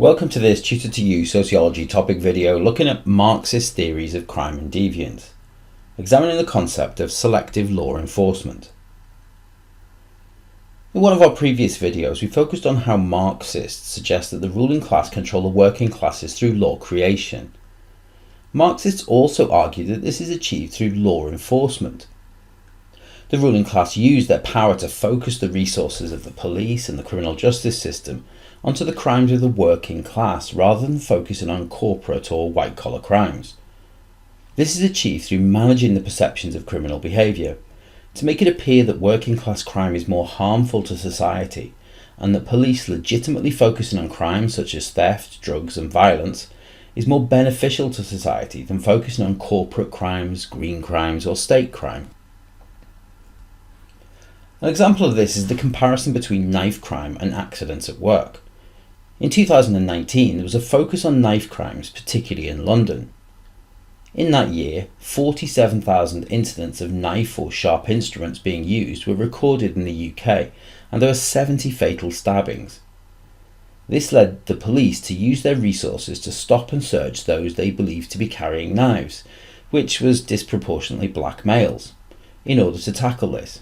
Welcome to this Tutor to You sociology topic video looking at Marxist theories of crime and deviance, examining the concept of selective law enforcement. In one of our previous videos, we focused on how Marxists suggest that the ruling class control the working classes through law creation. Marxists also argue that this is achieved through law enforcement. The ruling class use their power to focus the resources of the police and the criminal justice system onto the crimes of the working class rather than focusing on corporate or white-collar crimes. This is achieved through managing the perceptions of criminal behaviour, to make it appear that working-class crime is more harmful to society, and that police legitimately focusing on crimes such as theft, drugs and violence is more beneficial to society than focusing on corporate crimes, green crimes or state crime. An example of this is the comparison between knife crime and accidents at work. In 2019, there was a focus on knife crimes, particularly in London. In that year, 47,000 incidents of knife or sharp instruments being used were recorded in the UK, and there were 70 fatal stabbings. This led the police to use their resources to stop and search those they believed to be carrying knives, which was disproportionately black males, in order to tackle this.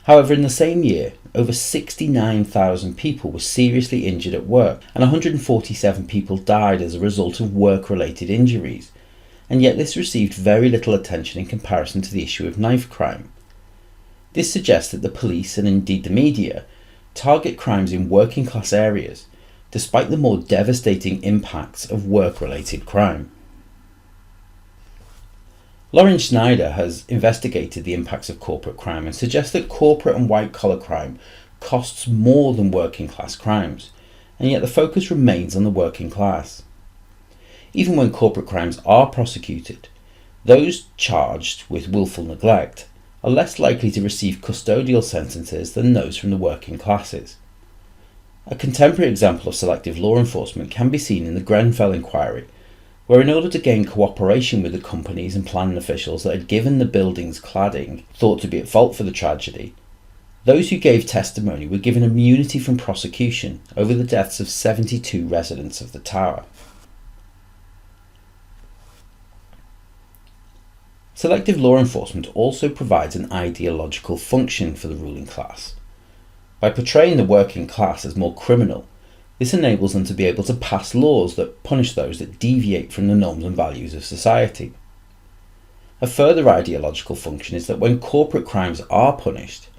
However, in the same year, over 69,000 people were seriously injured at work, and 147 people died as a result of work-related injuries, and yet this received very little attention in comparison to the issue of knife crime. This suggests that the police, and indeed the media, target crimes in working-class areas, despite the more devastating impacts of work-related crime. Lauren Schneider has investigated the impacts of corporate crime and suggests that corporate and white-collar crime costs more than working-class crimes, and yet the focus remains on the working class. Even when corporate crimes are prosecuted, those charged with willful neglect are less likely to receive custodial sentences than those from the working classes. A contemporary example of selective law enforcement can be seen in the Grenfell inquiry, where in order to gain cooperation with the companies and planning officials that had given the building's cladding thought to be at fault for the tragedy, those who gave testimony were given immunity from prosecution over the deaths of 72 residents of the tower. Selective law enforcement also provides an ideological function for the ruling class. By portraying the working class as more criminal, this enables them to be able to pass laws that punish those that deviate from the norms and values of society. A further ideological function is that when corporate crimes are punished,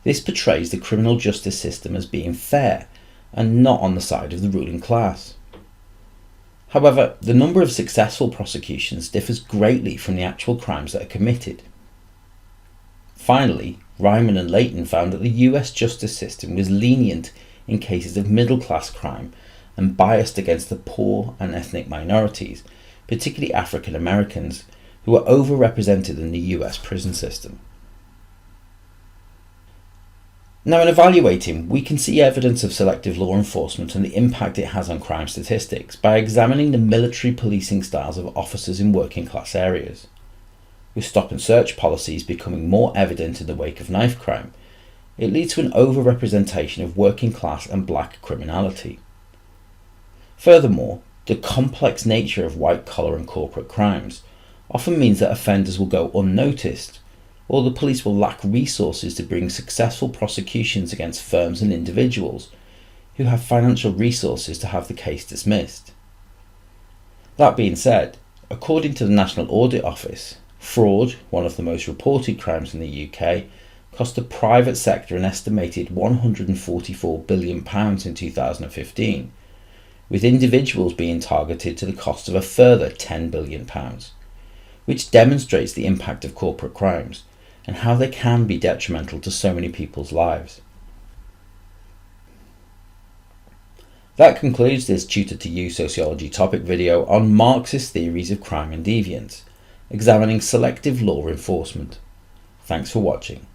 this portrays the criminal justice system as being fair and not on the side of the ruling class. However, the number of successful prosecutions differs greatly from the actual crimes that are committed. Finally, Ryman and Leighton found that the US justice system was lenient in cases of middle-class crime and biased against the poor and ethnic minorities, particularly African Americans, who are overrepresented in the US prison system. Now, in evaluating, we can see evidence of selective law enforcement and the impact it has on crime statistics by examining the military policing styles of officers in working class areas. With stop and search policies becoming more evident in the wake of knife crime, it leads to an overrepresentation of working class and black criminality. Furthermore, the complex nature of white-collar and corporate crimes often means that offenders will go unnoticed, or the police will lack resources to bring successful prosecutions against firms and individuals who have financial resources to have the case dismissed. That being said, according to the National Audit Office, fraud, one of the most reported crimes in the UK, cost the private sector an estimated £144 billion in 2015, with individuals being targeted to the cost of a further £10 billion, which demonstrates the impact of corporate crimes and how they can be detrimental to so many people's lives. That concludes this Tutor to You sociology topic video on Marxist theories of crime and deviance, examining selective law enforcement. Thanks for watching.